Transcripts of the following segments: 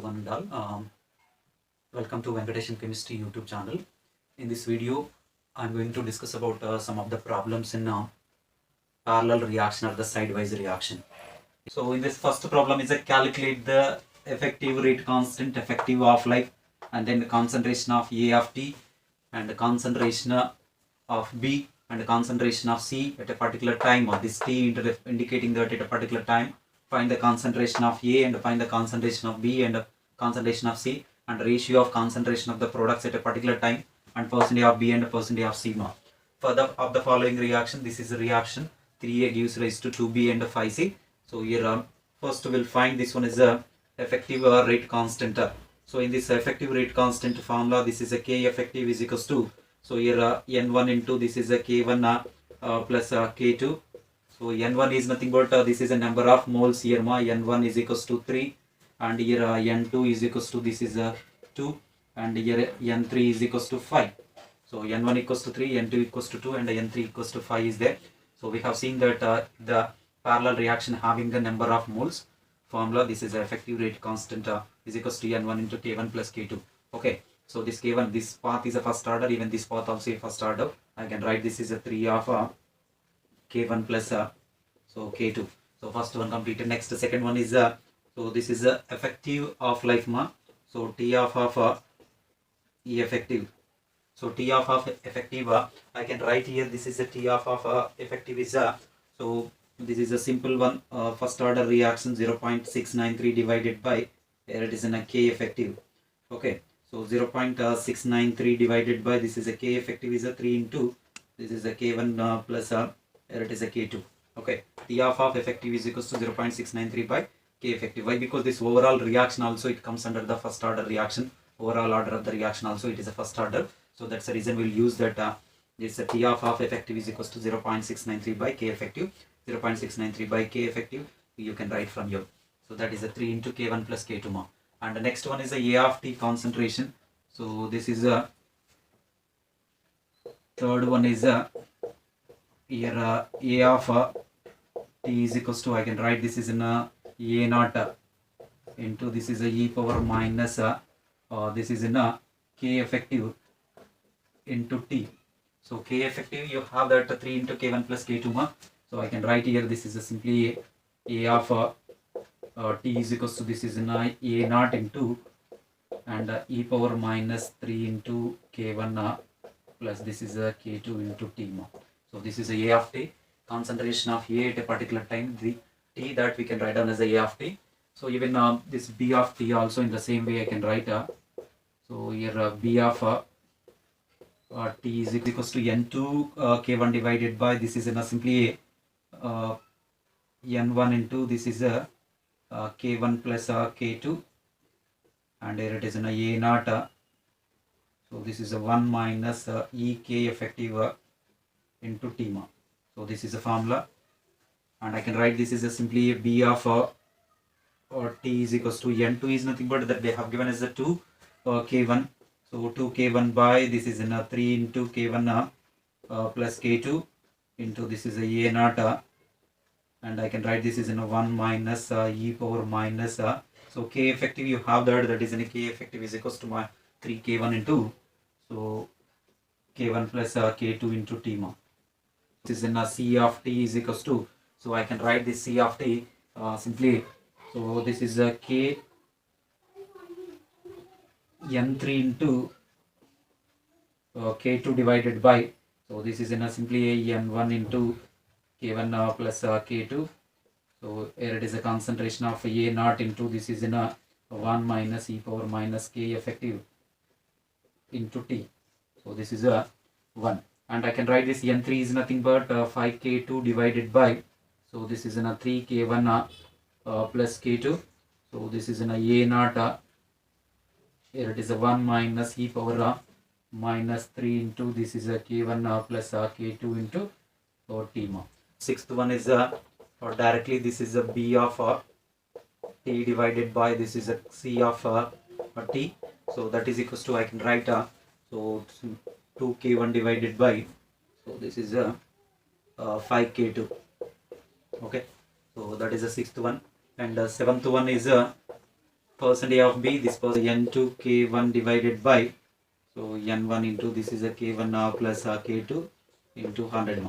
to one and all. Welcome to Venkateshan Chemistry YouTube channel. In this video, I'm going to discuss about some of the problems in parallel reaction or the sidewise reaction. So in this first problem is a calculate the effective rate constant, effective half-life, and then the concentration of A of T and the concentration of B and the concentration of C at a particular time, or this T indicating that at a particular time. Find the concentration of A and find the concentration of B and concentration of C and ratio of concentration of the products at a particular time and percentage of B and percentage of C. For the following reaction, this is a reaction 3A gives rise to 2B and 5C. So here first we'll find this one is a effective rate constant. So in this effective rate constant formula, this is a K effective is equals to, so here N1 into this is a K1 plus K2. So N1 is nothing but this is a number of moles here. N1 is equals to 3 and here N2 is equals to this is 2 and here N3 is equals to 5. So N1 equals to 3, N2 equals to 2 and N3 equals to 5 is there. So we have seen that the parallel reaction having the number of moles formula, this is effective rate constant is equals to N1 into K1 plus K2. Okay, so this K1, this path is a first order, even this path also a first order. I can write this is a 3 of K1 plus so K2. So first one completed. Next, the second one is so this is effective of life So T of E effective. So T of effective I can write here this is a T of effective is so this is a simple one, first order reaction 0.693 divided by, here it is in a K effective. Okay, so 0.693 divided by this is a K effective is a 3 into this is a K1 plus here it is a K2. Okay, T of effective is equals to 0.693 by K effective. Why? Because this overall reaction also it comes under the first order reaction. Overall order of the reaction also it is a first order. So that's the reason we'll use that this T of effective is equals to 0.693 by K effective. 0.693 by K effective you can write from here. So that is a 3 into K1 plus K2 And the next one is a of T concentration. So this is a third one is here A of T is equals to, I can write this is in A naught into this is a e power minus this is in a K effective into T. So K effective you have that 3 into K1 plus K2 So I can write here this is a simply A of T is equals to this is in A naught into and e power minus 3 into K1 plus this is a K2 into T So this is a of T, concentration of A at a particular time, the T that we can write down as a of T. So even this B of T also in the same way I can write so here B of T is equals to N2 K1 divided by this is in a simply N1 into this is a K1 plus K2 and here it is in a naught so this is a 1 minus EK effective into T So this is a formula and I can write this is a simply a B of or T is equals to N2 is nothing but that they have given as a 2 K1. So 2 K1 by this is in a 3 into K1 plus K2 into this is a naught and I can write this is in a 1 minus e power minus so K effective you have that is in a K effective is equals to my 3 K1 into so K1 plus K2 into T This is in a C of T is equals to, so I can write this C of T simply, so this is a K N3 into K2 divided by, so this is in a simply a N1 into K1 plus K2. So here it is a concentration of A naught into this is in a 1 minus e power minus K effective into T. So this is a 1 and I can write this N3 is nothing but 5K2 divided by, so this is in a 3K1 plus K2. So this is in a naught here it is a 1 minus e power minus 3 into this is a K1 plus K2 into T Sixth one is or directly this is a B of T divided by this is a C of T. So that is equals to, I can write so 2K1 divided by, so this is a 5K2. Okay, so that is the sixth one. And the seventh one is percent A of B, this percent N2 K1 divided by, so N1 into this is a K1 plus K2 into 100.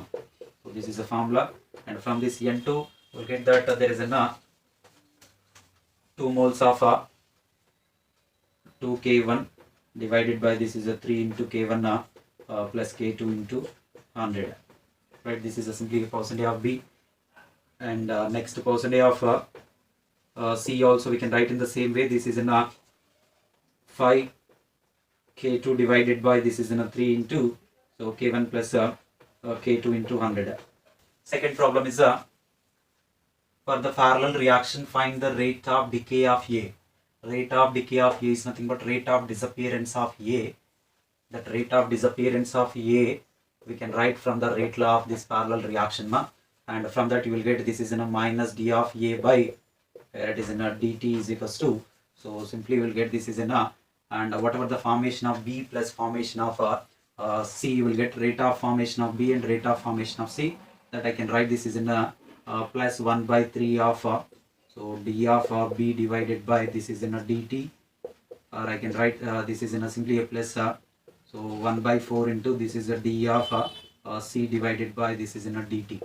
So this is a formula, and from this N2 we'll get that there is a 2 moles of 2K1 divided by this is a 3 into K1 plus K2 into 100. Right, this is a simply a percentage of B, and next percentage of C also we can write in the same way. This is in a 5 K2 divided by this is in a 3 into, so K1 plus K2 into 100. Second problem is for the parallel reaction, find the rate of decay of A. Rate of decay of A is nothing but rate of disappearance of A. That rate of disappearance of A we can write from the rate law of this parallel reaction, and from that you will get this is in a minus D of A by, where it is in a dt is equals to, so simply we will get this is in a, and whatever the formation of B plus formation of C, you will get rate of formation of B and rate of formation of C, that I can write this is in a plus 1 by 3 of so D of B divided by this is in a dt, or I can write this is in a simply a plus so 1 by 4 into this is a D of C divided by this is in a dt.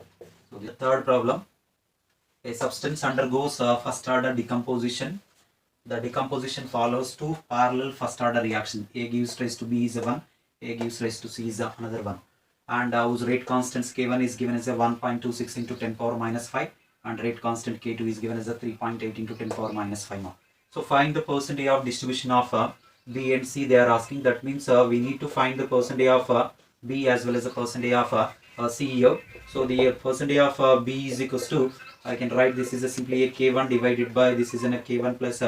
So the third problem, a substance undergoes first order decomposition. The decomposition follows two parallel first order reaction. A gives rise to B is a 1, A gives rise to C is another 1, and whose rate constants K1 is given as a 1.26 into 10 power minus 5, and rate constant K2 is given as a 3.8 into 10 power minus 5. So find the percentage of distribution of B and C they are asking. That means we need to find the percentage of B as well as the percentage of C here. So the percentage of B is equals to, I can write this is a simply a K1 divided by this is a K1 plus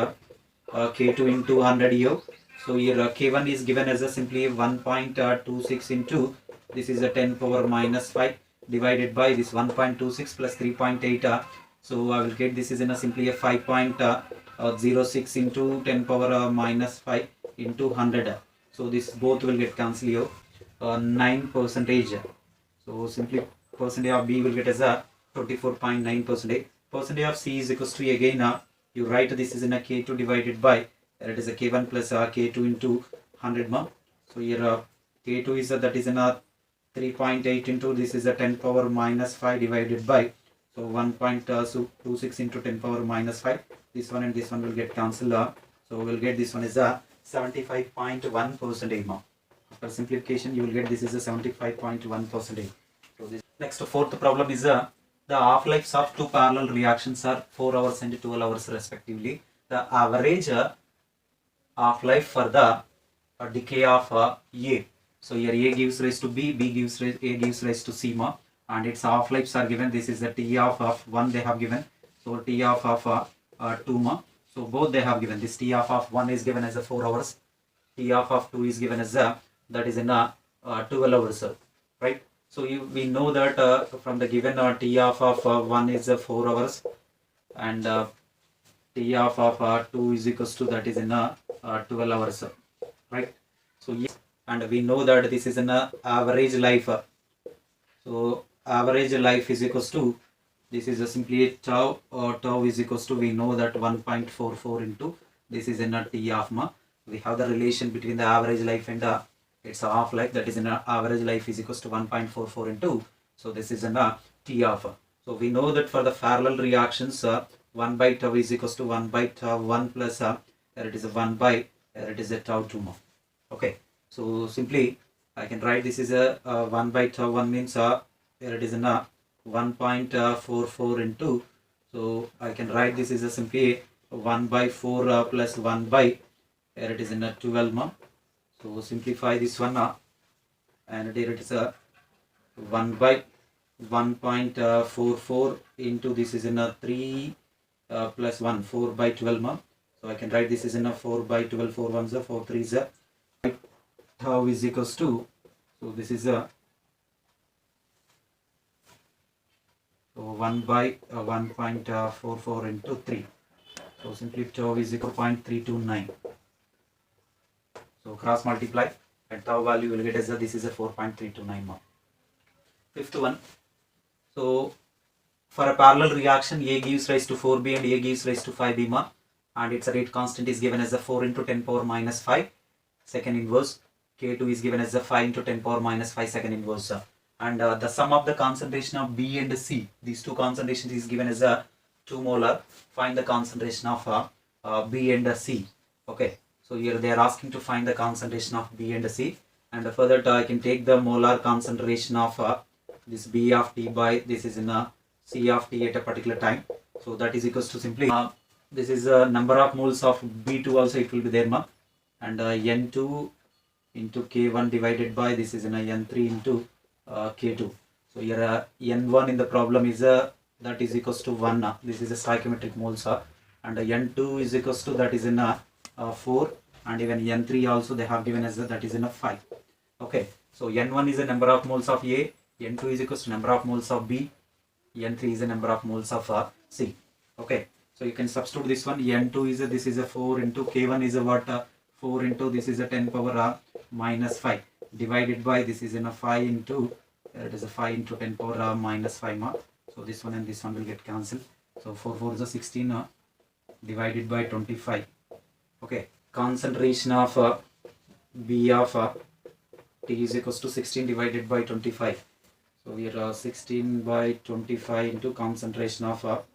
K2 into 100 here. So here K1 is given as a simply 1.26 into this is a 10 power minus 5 divided by this 1.26 plus 3.8. So I will get this is in a simply a 5.06 into 10 power minus 5 into 100. So this both will get cancelled here. 9 percentage. So simply percentage of B will get as a 24.9 percentage. Percentage of C is equals to, again you write this is in a K2 divided by, it is a K1 plus K2 into 100. So here K2 is that is in a 3.8 into this is a 10 power minus 5 divided by, so 1.26 into 10 power minus 5. This one and this one will get cancelled. So we will get this one is a 75.1 percentage. After simplification you will get this is a 75.1 percentage. So this next fourth problem is the half-lives of two parallel reactions are 4 hours and 12 hours respectively. The average half-life for the decay of A. So here A gives rise to B, B gives rise, A gives rise to C, and its half-lives are given. This is the T of 1 they have given. So T of 2, so both they have given. This T of 1 is given as a 4 hours. T of 2 is given as a, that is in a 12 hours, right? So we know that from the given T of 1 is 4 hours, and T of 2 is equals to, that is in 12 hours, right? So yes, and we know that this is an average life. So average life is equals to, this is simply a tau, tau is equals to, we know that 1.44 into this is in a T of we have the relation between the average life and its half life, that is in average life is equals to 1.44 into, so this is in T of. So we know that for the parallel reactions 1 by tau is equals to 1 by tau 1 plus there it is a 1 by there it is a tau 2. Okay, so simply I can write this is a 1 by tau 1 means there it is in 1.44 into, so I can write this is a simply 1 by 4 plus 1 by here it is in 12. So simplify this one and here it is a 1 by 1.44 into this is in a 3 plus 1, 4 by 12. So I can write this is in a 4 by 12, 4 ones are 4 threes are. Tau is equals to, so this is a 1 by 1.44 into 3. So simply tau is equal to 0.329. So cross multiply and tau value will get as this is a 4.329. Fifth one. So for a parallel reaction, A gives rise to 4B and A gives rise to 5B. and its rate constant is given as a 4 into 10 power minus 5 second inverse. K2 is given as a 5 into 10 power minus 5 second inverse. And the sum of the concentration of B and C, these two concentrations is given as a 2 molar. Find the concentration of B and C. Okay, so here they are asking to find the concentration of B and C, and further I can take the molar concentration of this B of T by this is in a C of T at a particular time. So that is equals to simply this is a number of moles of B2 also it will be there, ma, and N2 into K1 divided by this is in a N3 into K2. So here N1 in the problem is that is equals to 1. This is a stoichiometric moles, and N2 is equals to that is in 4, and even N3 also they have given as that is in a 5. Okay, so N1 is the number of moles of A, N2 is equals to number of moles of B, N3 is the number of moles of C. Okay, so you can substitute this one. N2 is this is a 4 into K1 is a what 4 into this is a 10 power minus 5 divided by this is in a 5 into it is a 5 into 10 power minus 5 mark. So this one and this one will get cancelled. So 4 4 is a 16 divided by 25. Okay, concentration of B of T is equals to 16 divided by 25. So we are 16 by 25 into concentration of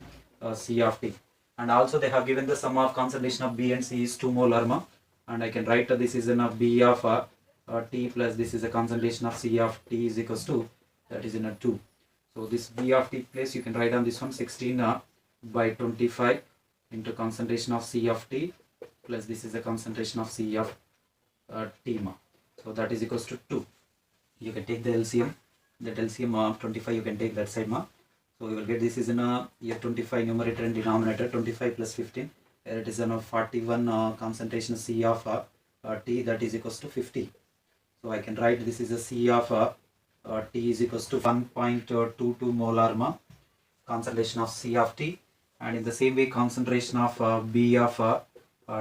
C of T. And also they have given the sum of concentration of B and C is 2 molar, and I can write this is in a B of T plus this is a concentration of C of T is equals to that is in a 2. So this B of T place you can write on this one 16 by 25 into concentration of C of T plus this is the concentration of C of T, so that is equals to 2. You can take the LCM, that LCM of 25 you can take that side, so you will get this is in a year 25 numerator and denominator 25 plus 15. It is a 41 concentration C of T, that is equals to 50. So I can write this is a C of T is equals to 1.22 molar concentration of C of T, and in the same way concentration of B of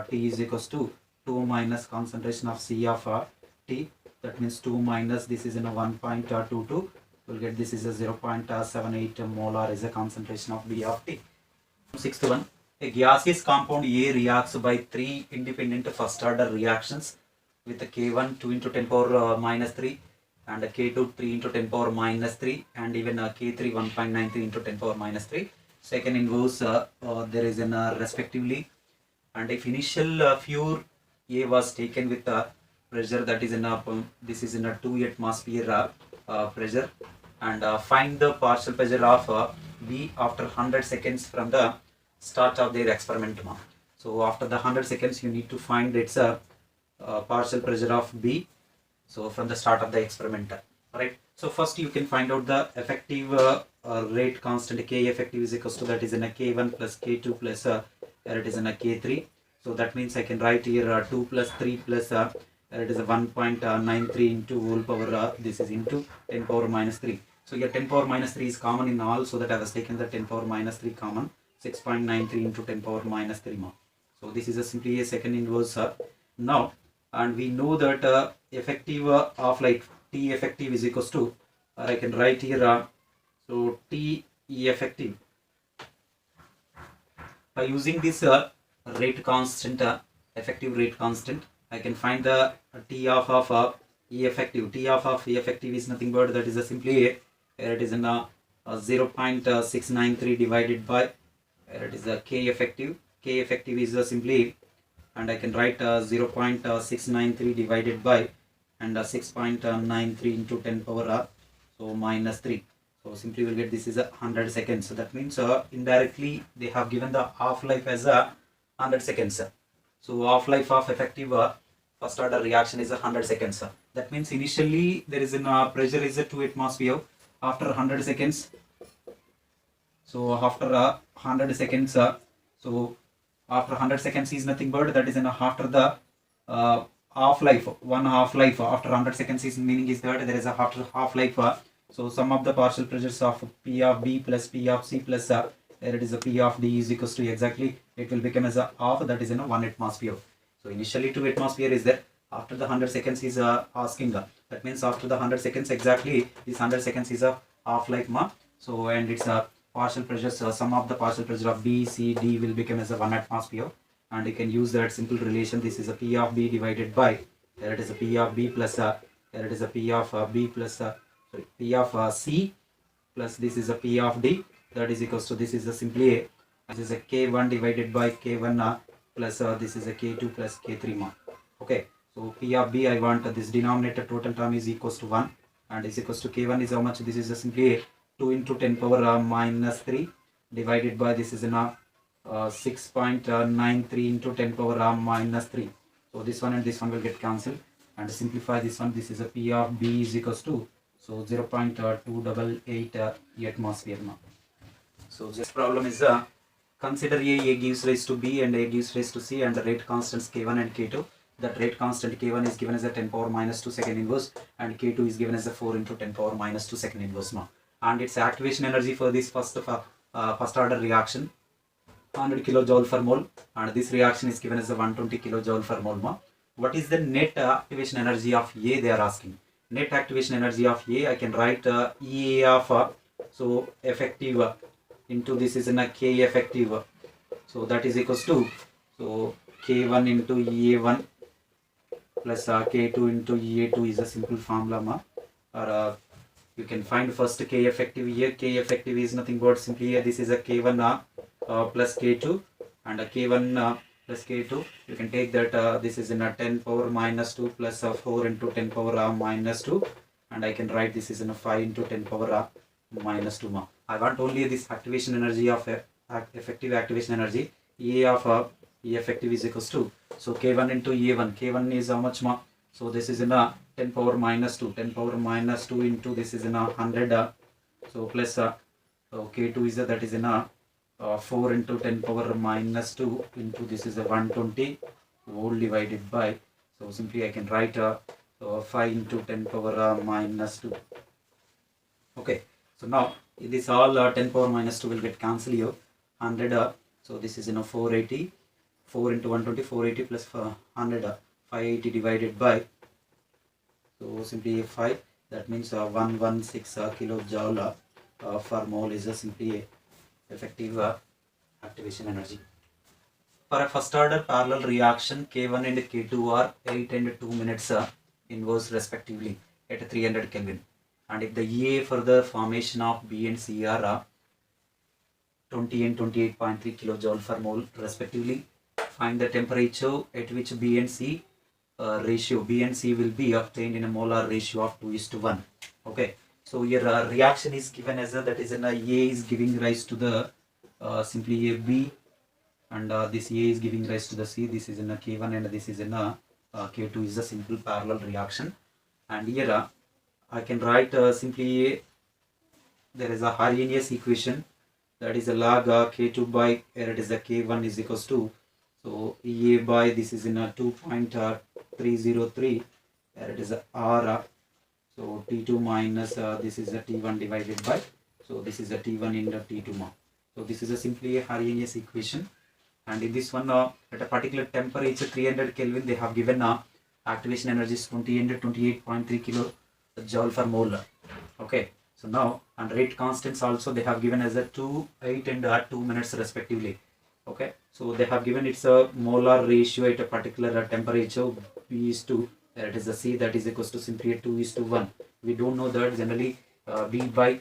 T is equals to 2 minus concentration of C of T, that means 2 minus this is in a 1.22, we'll get this is a 0.78 molar is a concentration of B of T. Sixth one, a gaseous compound A reacts by 3 independent first order reactions with the K1 2 into 10 power minus 3 and a K2 3 into 10 power minus 3 and even a K3 1.93 into 10 power minus 3. Second inverse there is an respectively, and if initial fuel A was taken with pressure that is in a this is in a 2 atmosphere pressure, and find the partial pressure of B after 100 seconds from the start of their experiment. So after the 100 seconds you need to find its partial pressure of B, so from the start of the experiment, right? So first you can find out the effective rate constant K effective is equals to that is in a K1 plus K2 plus it is in a K3. So that means I can write here 2 plus 3 plus it is a 1.93 into whole power this is into 10 power minus 3. So here 10 power minus 3 is common in all, so that I was taking the 10 power minus 3 common, 6.93 into 10 power minus 3 more. So this is simply a second inverse now, and we know that effective of like T effective is equals to I can write here so T effective by using this rate constant effective rate constant, I can find the T of E effective. T of E effective is nothing but that is a simply it is in 0.693 divided by it is a K effective. K effective is simply, and I can write 0.693 divided by and 6.93 into 10 power so minus 3. So simply we'll get this is 100 seconds. So that means indirectly they have given the half-life as 100 seconds. So half-life of effective first order reaction is 100 seconds. That means initially there is a pressure is 2 atmosphere. After 100 seconds, so after 100 seconds, so after 100 seconds is nothing but that is after the half-life, one half-life after 100 seconds is meaning is that there is a half-life. So sum of the partial pressures of P of B plus P of C plus there it is a P of D is equals to exactly it will become as a half, that is in a 1 atmosphere. So initially 2 atmosphere is there. After the 100 seconds is asking that means after the 100 seconds exactly this 100 seconds is a half-life so and it's a partial pressure, sum of the partial pressure of B, C, D will become as a 1 atmosphere, and you can use that simple relation. This is a P of B divided by, here it is a P of B plus here it is a P of B plus sorry, P of C plus this is a P of D, that is equals to, this is a simply a, this is a K1 divided by K1 plus this is a K2 plus K3 ma. Okay, so P of B, I want this denominator total term is equals to 1 and is equals to K1 is how much, this is a simply a 2 into 10 power minus 3 divided by this is in 6.93 into 10 power minus 3. So this one and this one will get cancelled, and to simplify this one, this is a P of B is equals to, so 0.288 atmosphere now. So this problem is consider A gives rise to B and A gives rise to C, and the rate constants K1 and K2. That rate constant K1 is given as a 10 power minus 2 second inverse, and K2 is given as a 4 into 10 power minus 2 second inverse now. And its activation energy for this first order reaction 100 kilojoule per mole, and this reaction is given as a 120 kilojoule per mole ma. What is the net activation energy of A, they are asking. Net activation energy of A, I can write EA of so effective into this is in a K effective, so that is equals to, so K1 into EA1 plus K2 into EA2 is a simple formula ma. Or you can find first K effective here. K effective is nothing but simply here, this is a K1 plus K2, and a K1 plus K2, you can take that this is in a 10 power minus 2 plus 4 into 10 power minus 2, and I can write this is in a 5 into 10 power minus 2 ma. I want only this activation energy of effective activation energy. EA of E effective is equals to, so K1 into EA1, K1 is how much ma, so this is in a 10 power minus 2, 10 power minus 2 into this is in a 100, so plus so K2 is that is in a 4 into 10 power minus 2 into this is a 120 whole divided by, so simply I can write 5 into 10 power minus 2. Okay, so now this all 10 power minus 2 will get cancelled here. 100 so this is 480, 4 into 120, 480 plus 100 580 divided by, so simply 5, that means 116 kilojoule per mole is simply effective activation energy. For a first order parallel reaction, K1 and K2 are 8 and 2 minutes inverse respectively at 300 Kelvin, and if the EA for the formation of B and C are 20 and 28.3 kilojoule per mole respectively, find the temperature at which B and C ratio, B and C will be obtained in a molar ratio of 2:1. Okay, so your reaction is given as that is an A is giving rise to the simply a B, and this A is giving rise to the C. This is in a K1 and this is in a K2 is a simple parallel reaction, and here I can write simply there is a Arrhenius equation, that is a log K2 by, here it is a K1 is equals to, so EA by this is in a 2.303, here it is a R, so T2 minus this is a T1 divided by, so this is a T1 into T2 ma. So this is a simply a Arrhenius equation, and in this one at a particular temperature 300 Kelvin they have given activation energy is 20 and 28.3 kilojoule per mole. Okay, so now and rate constants also they have given as a 2, 8 and 2 minutes respectively. Okay, so they have given it's a molar ratio at a particular temperature B is to, there it is a C, that is equals to simply a 2:1. We don't know that generally B by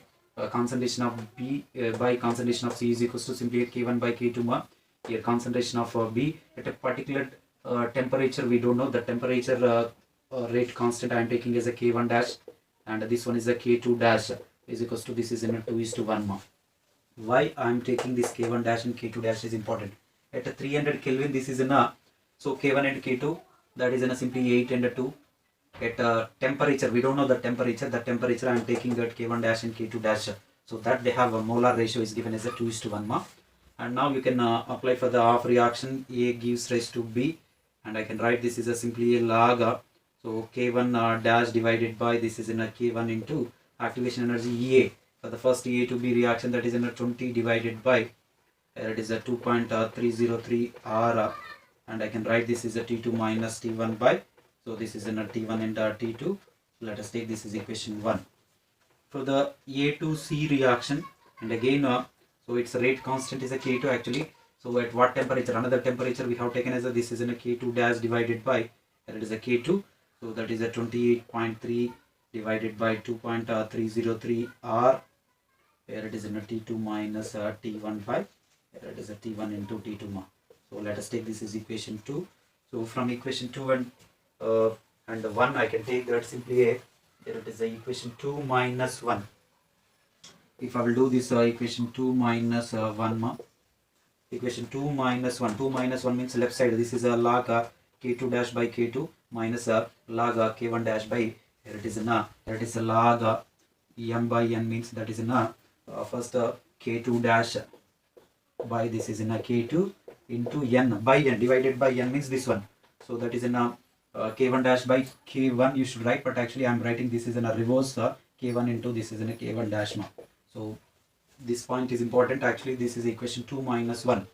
concentration of B by concentration of C is equals to simply K1 by K2 ma. Here concentration of B at a particular temperature, we don't know the temperature rate constant I am taking as a K1 dash, and this one is a K2 dash is equals to, this is in a 2:1 ma. Why I am taking this K1 dash and K2 dash is important. At a 300 Kelvin this is in a, so K1 and K2 that is in a simply 8 and 2. At a temperature, we don't know the temperature I am taking that K1 dash and K2 dash, so that they have a molar ratio is given as a 2:1 ma. And now you can apply for the off reaction. A gives rise to B, and I can write this is a simply a log so K1 dash divided by this is in a K1 into activation energy EA for the first A to B reaction, that is in a 20 divided by, it is a 2.303 R, and I can write this is a T2 minus T1 by, so this is in a T1 and T2. Let us take this is equation 1. For the A to C reaction, and again so its rate constant is a K2 actually, So at what temperature? Another temperature we have taken as this is in a K2 dash divided by, and it is a K2. So that is a 28.3 divided by 2.303 R. Here it is in a T2 minus T1 by, here it is a T1 into T2 ma. So let us take this as equation 2. So from equation 2 and 1 I can take that simply a, here it is a equation 2 minus 1. If I will do this equation 2 minus 1 ma, equation 2 minus 1, 2 minus 1 means left side, this is a log K2 dash by K2 minus log K1 dash by, here it is in a, here it is a log m by n means that is in a first K2 dash by this is in a K2 into n by n divided by n means this one. So that is in a K1 dash by K1 you should write, but actually I am writing this is in a reverse K1 into this is in a K1 dash now. So this point is important. Actually this is equation 2 minus 1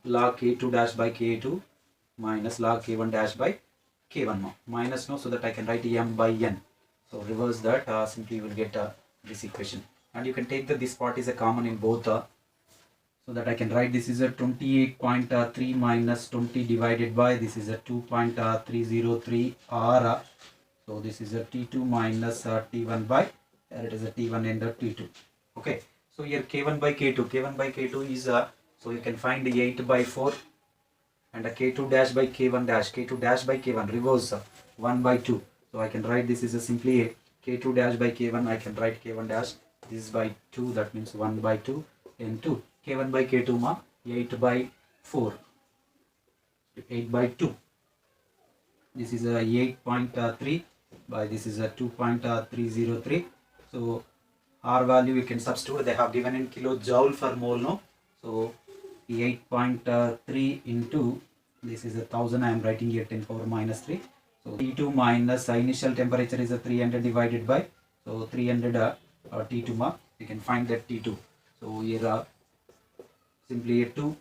log K2 dash by K2 minus log K1 dash by K1 now. Minus now, so that I can write m by n. So reverse that, simply you will get this equation, and you can take that this part is a common in both, so that I can write this is a 28.3 minus 20 divided by this is a 2.303 R. So this is a T2 minus T1 by, here it is a T1 and the T2. Okay, so here K1 by K2 is so you can find the 8 by 4 and a K2 dash by K1 dash, K2 dash by K1 reverse 1 by 2. So I can write this is a simply a K2 dash by K1, I can write K1 dash, this is by 2, that means 1 by 2 into K1 by K2 ma 8 by 4, 8 by 2. This is a 8.3 by this is a 2.303. So R value you can substitute, they have given in kilojoule per mole no. So 8.3 into this is a 1000, I am writing here 10 power minus 3. So T2 minus initial temperature is a 300 divided by, so 300 T2 ma, you can find that T2. So here simply 2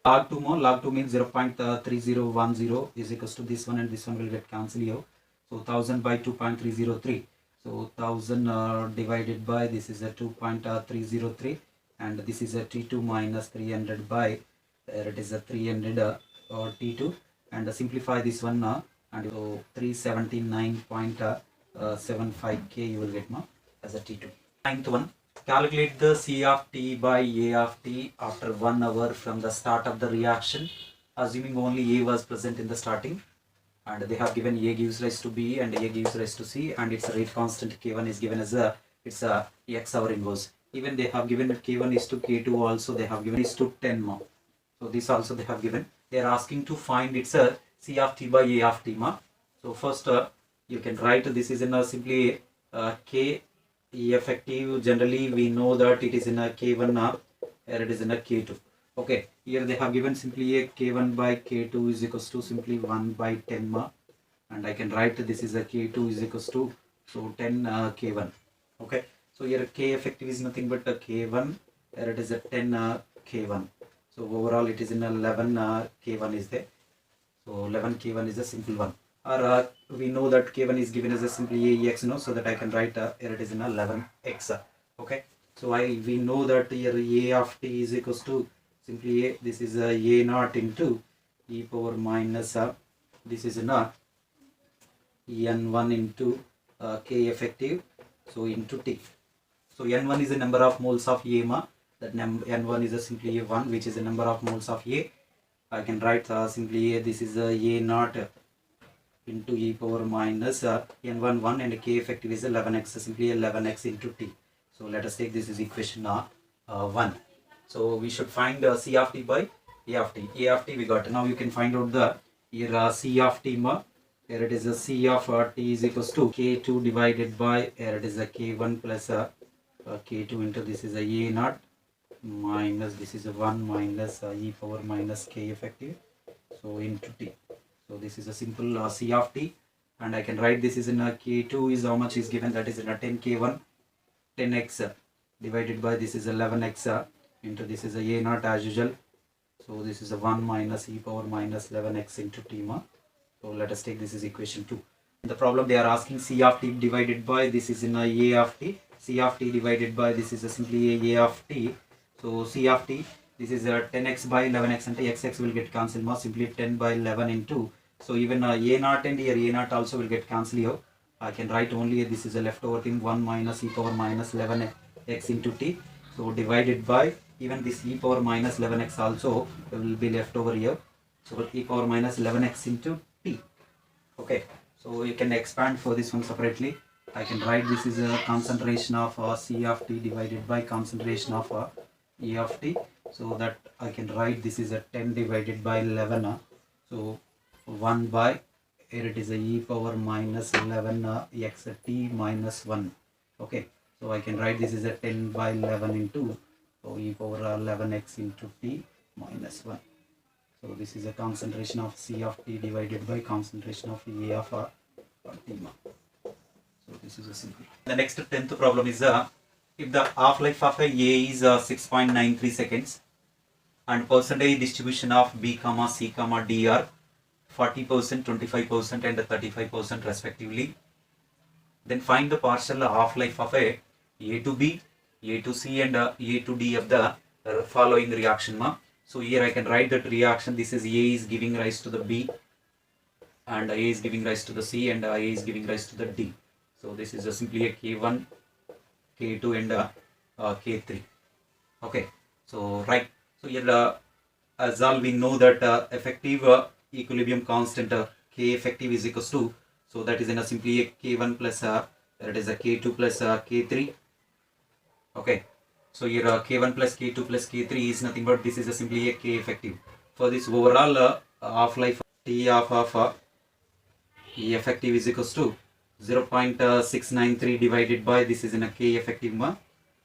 log 2 more, log 2 means 0.3010 is equals to this one, and this one will get cancelled here. So 1000 by 2.303. So 1000 divided by this is a 2.303, and this is a T2 minus 300 by, there it is a 300 T2, and simplify this one and so 379.75k you will get as a T2. Ninth one, calculate the C of T by A of T after 1 hour from the start of the reaction, assuming only A was present in the starting, and they have given A gives rise to B and A gives rise to C, and its rate constant K1 is given as a, it's a X hour inverse. Even they have given that K1 is to K2 also, they have given is to 10 more. So this also they have given. They are asking to find its C of T by A of T ma. So first you can write this is in a simply K effective. Generally we know that it is in a K1 here it is in a K2. Okay, here they have given simply a K1 by K2 is equals to simply 1 by 10 ma, and I can write this is a K2 is equals to so 10 K1. Okay, so here K effective is nothing but a K1, here it is a 10 K1. So overall it is in 11 K1 is there. So 11 K1 is a simple one. Or we know that K1 is given as a simply AX, no, so that I can write here it is in 11X. Okay, so we know that here A of T is equals to simply A, this is A naught into e power minus this is N1 into K effective, so into T. So N1 is the number of moles of A ma, that N1 is simply a 1, which is the number of moles of A. I can write simply this is A naught into e power minus N1 1, and K effective is 11x, simply 11x into T. So let us take this as equation 1. So we should find C of T by A of T. A of T we got. Now you can find out the here C of T ma. Here it is a C of T is equals to K2 divided by, here it is a K1 plus K2 into this is a naught minus this is a 1 minus e power minus K effective, so into T. So this is a simple C of T, and I can write this is in a K2 is how much is given, that is in a 10 K1 10x divided by this is 11x into this is a naught as usual. So this is a 1 minus e power minus 11x into T ma. So let us take this as equation 2. In the problem they are asking C of T divided by this is in a of T. C of T divided by this is a simply a of T. So C of T, this is 10x by 11x and x will get cancelled more, simply 10 by 11 into, so even a0 and here a0 also will get cancelled here. I can write only this is a leftover thing 1 minus e power minus 11x into t, so divided by even this e power minus 11x also will be left over here, so e power minus 11x into t. Okay, so you can expand for this one separately. I can write this is a concentration of C of t divided by concentration of E of t, so that I can write this is a 10 divided by 11, so 1 by, here it is a e power minus 11 x t minus 1. Okay, so I can write this is a 10 by 11 into, so e power 11x into t minus 1. So this is a concentration of C of t divided by concentration of A of t. So this is a simple. The next 10th problem is if the half-life of A is 6.93 seconds and percentage distribution of B, C, D are 40%, 25% and 35% respectively, then find the partial half-life of A to B, A to C and A to D of the following reaction. So here I can write that reaction, this is A is giving rise to the B and A is giving rise to the C and A is giving rise to the D. So this is simply a K1, K2 and K3. Okay, so right, so here as all we know that effective equilibrium constant K effective is equals to, so that is in a simply a K1 plus that is a K2 plus K3. Okay, so here K1 plus K2 plus K3 is nothing but this is a simply a K effective. For this overall half-life T of E effective is equals to 0.693 divided by this is in a K effective.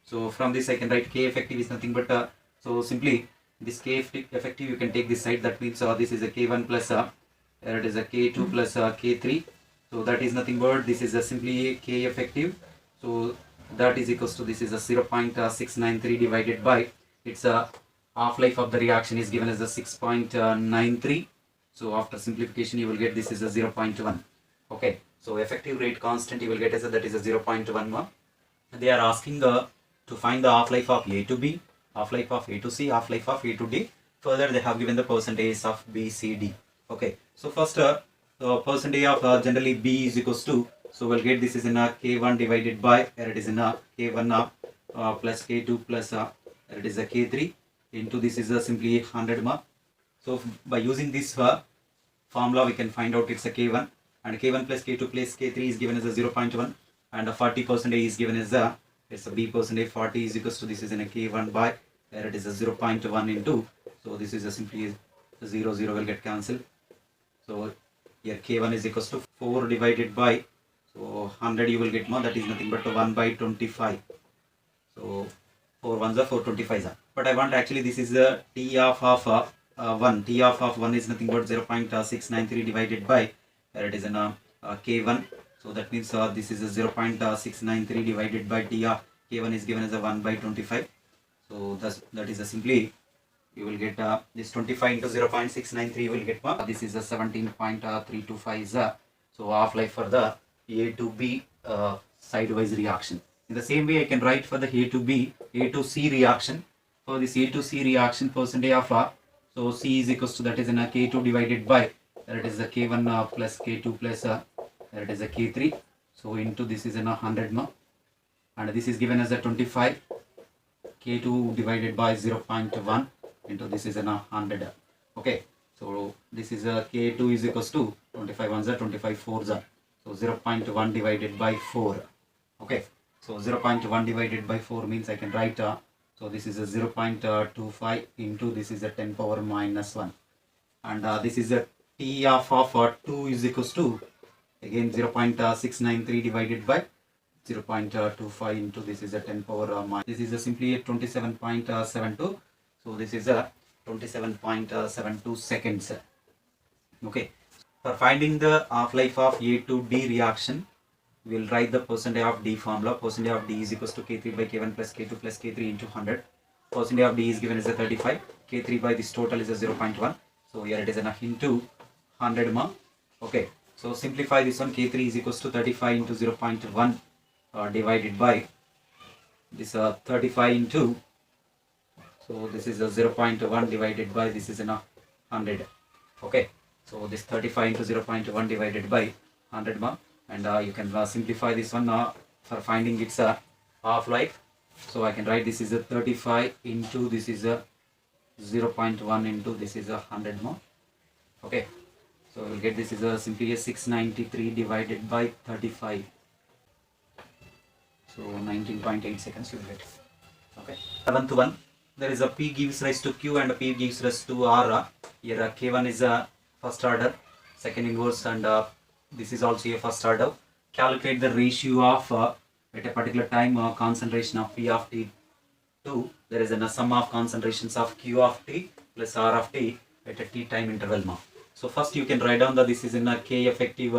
So from this I can write K effective is nothing but so simply this K effective you can take this side, that means this is a K1 plus it is a K2 plus K3, so that is nothing but this is a simply a K effective, so that is equals to this is a 0.693 divided by its half-life of the reaction is given as a 6.93, so after simplification you will get this is a 0.1. Okay, so effective rate constant you will get as that is a 0.1. They are asking to find the half-life of A to B, half-life of A to C, half-life of A to D. Further they have given the percentage of B, C, D. Okay, so first the percentage of generally B is equals to, so we'll get this is in a K1 divided by, here it is in a K1 plus K2 plus it is a K3 into this is simply 100. So by using this formula we can find out it's a K1, and K1 plus K2 plus K3 is given as a 0.1 and a 40% is given as a, it's a B percentage, 40 is equals to this is in a K1 by, here it is a 0.1 into, so this is a simply 0 will get cancelled. So here K1 is equals to 4 divided by, so 100 you will get more, that is nothing but 1 by 25. So 4 ones are 425s. But I want actually this is the T of 1. T of 1 is nothing but 0.693 divided by, here it is in K1. So that means this is a 0.693 divided by T of K1 is given as a 1 by 25. So that is a simply you will get this 25 into 0.693 you will get this is a 17.325. So half-life for the A to B sidewise reaction. In the same way I can write for the A to B, A to C reaction. For this A to C reaction percentage of so C is equals to that is in a K2 divided by, that is a K1 plus K2 plus that is a K3. So into this is in a 100 and this is given as a 25, K2 divided by 0.1 into this is in a 100. Okay, so this is a K2 is equals to 25 ones are 25 fours are, so 0.1 divided by 4. Okay, so 0.1 divided by 4 means I can write so this is a 0.25 into this is a 10 power minus 1, and this is a T of 2 is equals to again 0.693 divided by 0.25 into this is a 10 power minus, this is a simply a 27.72, so this is a 27.72 seconds. Okay, for finding the half-life of A to D reaction we will write the percentage of D formula. Percentage of D is equals to K3 by K1 plus K2 plus K3 into 100. Percentage of D is given as a 35. K3 by this total is a 0.1. So here it is an into 100 Okay, so simplify this one. K3 is equals to 35 into 0.1 divided by this 35 into, So this is a 0.1 divided by this is in a 100. Okay, so this 35 into 0.1 divided by 100 ma, and you can simplify this one for finding its half-life. So I can write this is a 35 into this is a 0.1 into this is a 100 more. Okay, so we'll get this is a simply a 693 divided by 35. So 19.8 seconds you will get. Okay, 7th one, there is a P gives rise to Q and a P gives rise to R. Here K1 is a first order, second inverse, and this is also a first order. Calculate the ratio of at a particular time concentration of P of T to, there is a sum of concentrations of Q of T plus R of T at a T time interval. So first you can write down that this is in a K effective,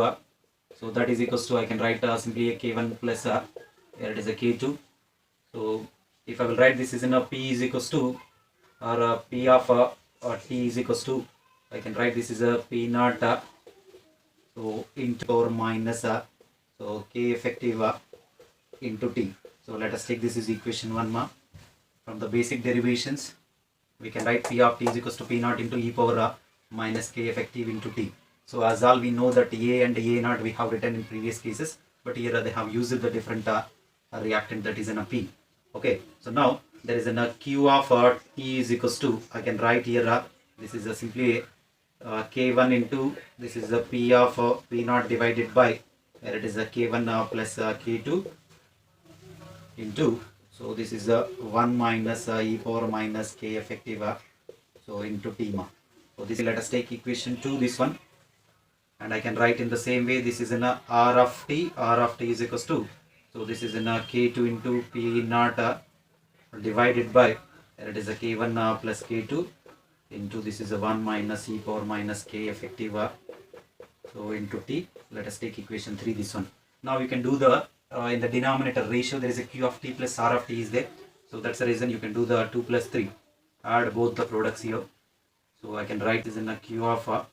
so that is equals to, I can write simply a K1 plus here it is a K2. So if I will write this is in a P is equals to, or P of T is equals to, I can write this is a P naught so into or minus so K effective into T. So let us take this is equation 1 from the basic derivations. We can write P of T is equals to P naught into e power minus K effective into T. So as all we know that A and A naught we have written in previous cases, but here they have used the different reactant that is in a P. Okay, so now there is a Q of T is equals to, I can write here this is simply K1 into this is the P of P naught divided by, where it is a K1 plus K2 into, so this is a 1 minus e power minus K effective so into T ma. So this, let us take equation 2 this one, and I can write in the same way this is in a R of T is equals to, so this is in a K2 into P naught divided by, where it is a K1 plus K2 into this is a 1 minus e power minus K effective so into T. Let us take equation 3 this one. Now you can do the in the denominator ratio there is a Q of T plus R of T is there, so that's the reason you can do the 2 plus 3, add both the products here. So I can write this in a Q of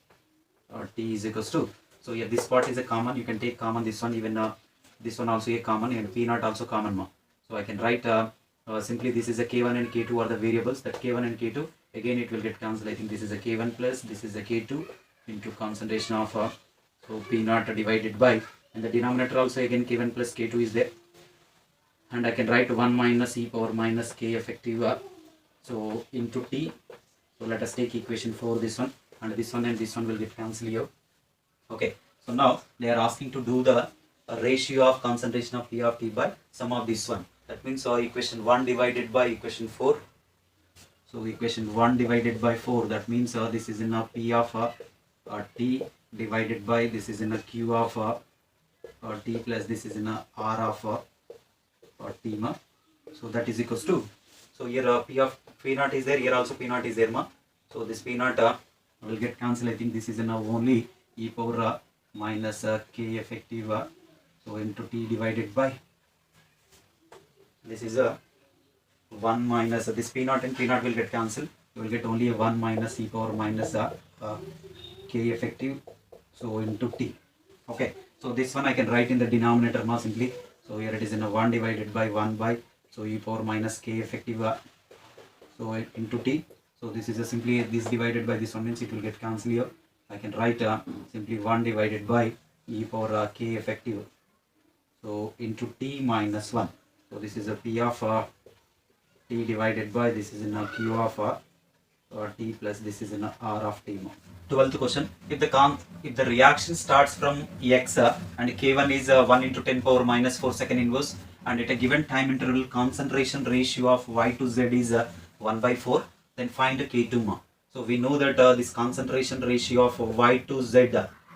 T is equals to, so here this part is a common, you can take common this one, even this one also a common, and P naught also common. So I can write simply this is a K1 and K2 are the variables, that K1 and K2 again it will get cancelled. I think this is a K1 plus this is a K2 into concentration of so P naught divided by, and the denominator also again K1 plus K2 is there, and I can write 1 minus e power minus K effective so into T. So let us take equation 4 this one, and this one will get cancelled here. Okay, so now they are asking to do the ratio of concentration of P of T by sum of this one. That means equation 1 divided by equation 4. So equation 1 divided by 4, that means this is in a P of T divided by this is in a Q of T plus this is in a R of T ma. So that is equals to, so here P of P naught is there, here also P naught is there ma. So this P naught will get cancelled. I think this is now only e power minus K effective so into T divided by, this is a 1 minus this P naught and P naught will get cancelled. You will get only a 1 minus e power minus K effective so into T. Okay, so this one I can write in the denominator ma simply. So here it is in a 1 divided by 1 by so e power minus K effective so into T. So this is simply this divided by this one means it will get cancelled here. I can write simply 1 divided by e power K effective so into T minus 1. So this is a P of T divided by this is in a Q of T plus this is in a R of T. 12th question, if the reaction starts from X and K1 is 1 into 10 power minus 4 second inverse, and at a given time interval concentration ratio of Y to Z is 1 by 4, then find K2 ma. So we know that this concentration ratio of Y to Z,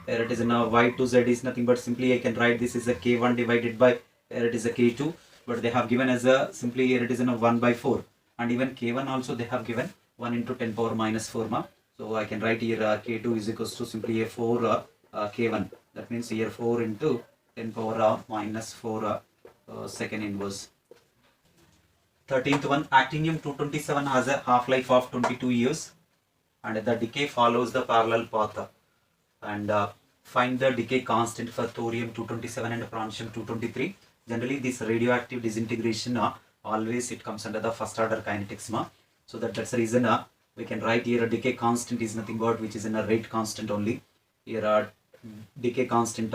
where it is in a Y to Z is nothing but simply I can write this is a K1 divided by, where it is a K2, but they have given as a simply here it is in a 1 by 4, and even K1 also they have given 1 into 10 power minus 4 ma. So I can write here K2 is equals to simply a 4 K1, that means here 4 into 10 power minus 4 second inverse. 13th one, actinium-227 has a half-life of 22 years and the decay follows the parallel path, and find the decay constant for thorium-227 and francium-223. Generally this radioactive disintegration always it comes under the first order kinetics ma. So that's the reason we can write here a decay constant is nothing but which is in a rate constant only. Here decay constant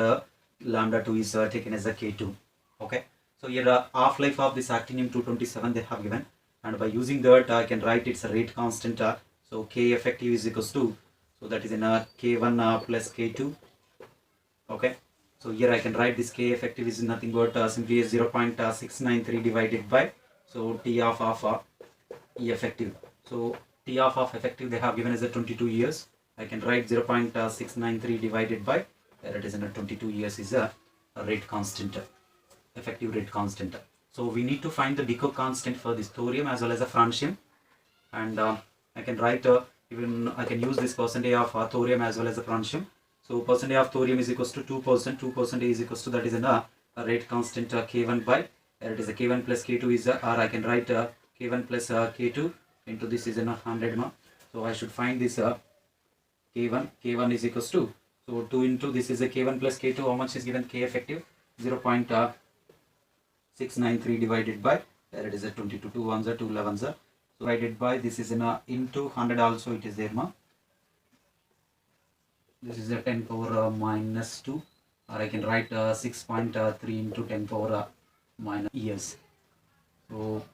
lambda 2 is taken as a K2. Okay. So here half-life of this actinium-227 they have given, and by using that I can write its a rate constant. So K effective is equals to, so that is in K1 plus K2. Okay. So here I can write this K effective is nothing but simply 0.693 divided by, so T of E effective. So T of effective they have given as a 22 years. I can write 0.693 divided by, there it is in a 22 years is a rate constant, effective rate constant. So we need to find the decay constant for this thorium as well as a francium, and I can write even I can use this percentage of thorium as well as the francium. So percentage of thorium is equals to 2%. 2% is equals to, that is in a rate constant K1 by, it is a K1 plus K2 is or I can write K1 plus K2 into this is in 100 ma. So I should find this K1. K1 is equals to, so 2 into this is a K1 plus K2. How much is given? K effective 0.693 divided by, there it is a 22. 2 ones are 2 11s are, so divided by this is in a into 100 also it is there ma. This is a 10 power minus 2, or I can write 6.3 into 10 power minus years. So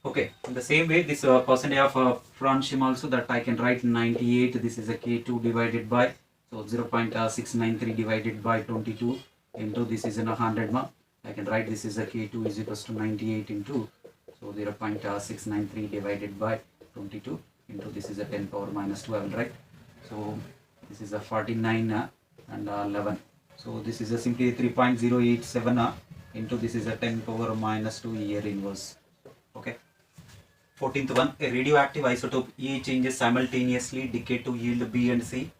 okay, in the same way this percentage of francium also, that I can write 98. This is a K2 divided by, so 0.693 divided by 22 into this is in 100 ma. I can write this is a K2 is equals to 98 into, so 0.693 divided by 22 into this is a 10 power minus 2 I will write. So this is a 49 and 11. So this is a simply 3.087 into this is a 10 power minus 2 year inverse. Okay. 14th one, a radioactive isotope E changes simultaneously decay to yield B and C.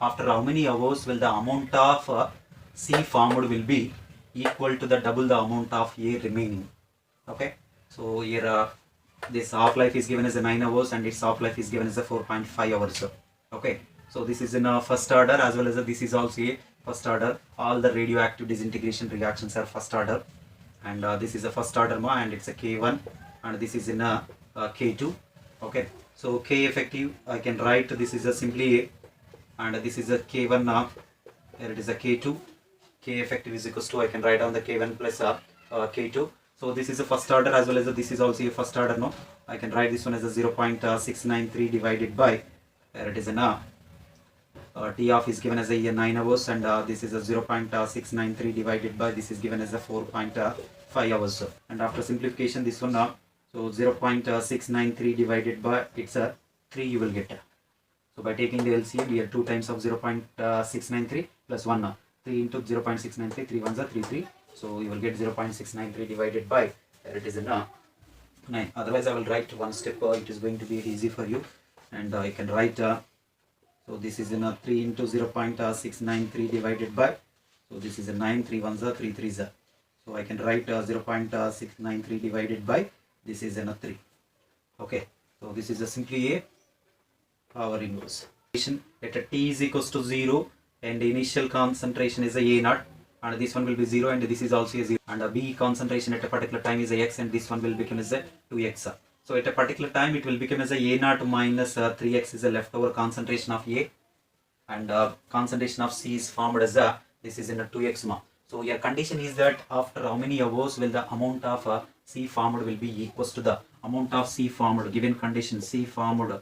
After how many hours will the amount of C formed will be equal to the double the amount of A remaining? Okay. So here this half-life is given as a 9 hours and its half-life is given as a 4.5 hours. Okay. So this is in a first order as well as this is also a first order. All the radioactive disintegration reactions are first order, and this is a first order ma, and it's a K1, and this is in a K2. Okay. So K effective I can write this is a simply A, and this is a K1 here it is a K2. K effective is equals to, I can write down the K1 plus K2. So this is a first order as well as this is also a first order. No, I can write this one as a 0.693 divided by, here it is an T off is given as a 9 hours, and this is a 0.693 divided by this is given as a 4.5 hours. And after simplification this one so 0.693 divided by it's a 3 you will get. So by taking the LCM here 2 times of 0.693 plus 1 3 into 0.693, 3 ones are 3. So you will get 0.693 divided by, there it is in 9. Otherwise I will write one step, it is going to be easy for you, and I can write so this is in 3 into 0.693 divided by, so this is a 9, 3 ones are 3 threes are. So I can write 0.693 divided by, this is in 3. Okay. So this is a simply a power inverse. At a T is equals to 0 and initial concentration is a A0, and this one will be 0 and this is also a 0, and a B concentration at a particular time is a X, and this one will become as a 2X. So at a particular time it will become as a A0 minus 3X is a leftover concentration of A, and concentration of C is formed as a, this is in a 2X ma. So your condition is that after how many hours will the amount of C formed will be equals to the amount of C formed, given condition C formed.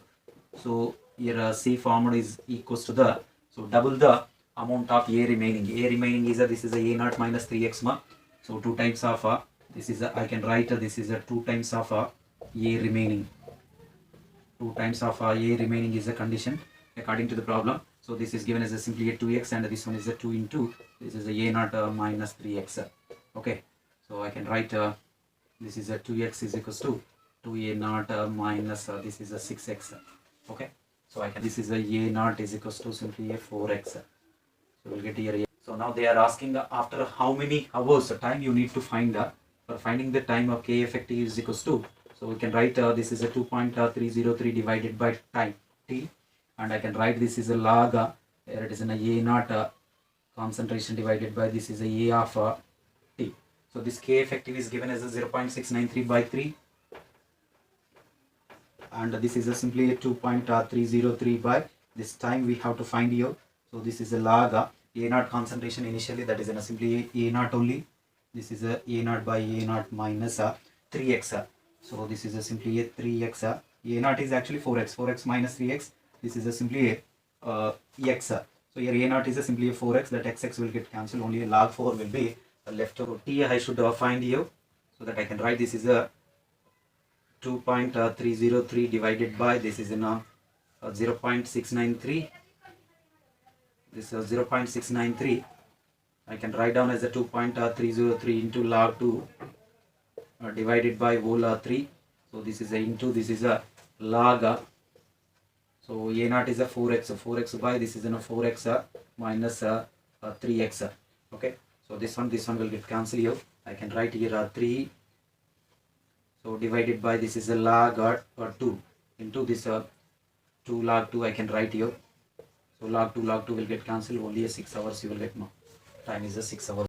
So here C formed is equals to the, so double the amount of A remaining. A remaining is this is a A0 minus 3X ma. So 2 times of this is I can write this is a 2 times of A remaining. 2 times of A remaining is a condition according to the problem. So this is given as a simply a 2X, and this one is a 2 into this is a A0 minus 3X. Okay. So I can write this is a 2X is equals to 2A0 minus this is a 6X. Okay. So I can, this is a A0 is equals to simply a 4X. So we'll get here. So now they are asking after how many hours time you need to find for finding the time of K effective is equals to. So we can write this is a 2.303 divided by time T, and I can write this is a log here it is in a A0 concentration divided by this is a A of T. So this K effective is given as a 0.693 by 3. and this is a simply a 2.303 by this time we have to find here. So this is a log a naught concentration initially, that is simply a naught only. This is a naught by a naught minus 3x. So this is simply a 3x. A naught is actually 4x minus 3x. This is simply a x. So here a naught is simply a 4x, that x will get cancelled, only a log 4 will be left over. T I should find here, so that I can write this is a 2.303 divided by this is in 0.693. This is 0.693. I can write down as a 2.303 into log 2 divided by whole 3. So this is a into, this is a log. So a naught is a 4x. 4x by this is a 4x minus 3x. Okay. So this one will get cancelled here. I can write here 3. So divided by this is a log 2 into this 2 log 2 I can write here. So log 2 will get cancelled, only a 6 hours you will get. No, time is a 6 hours.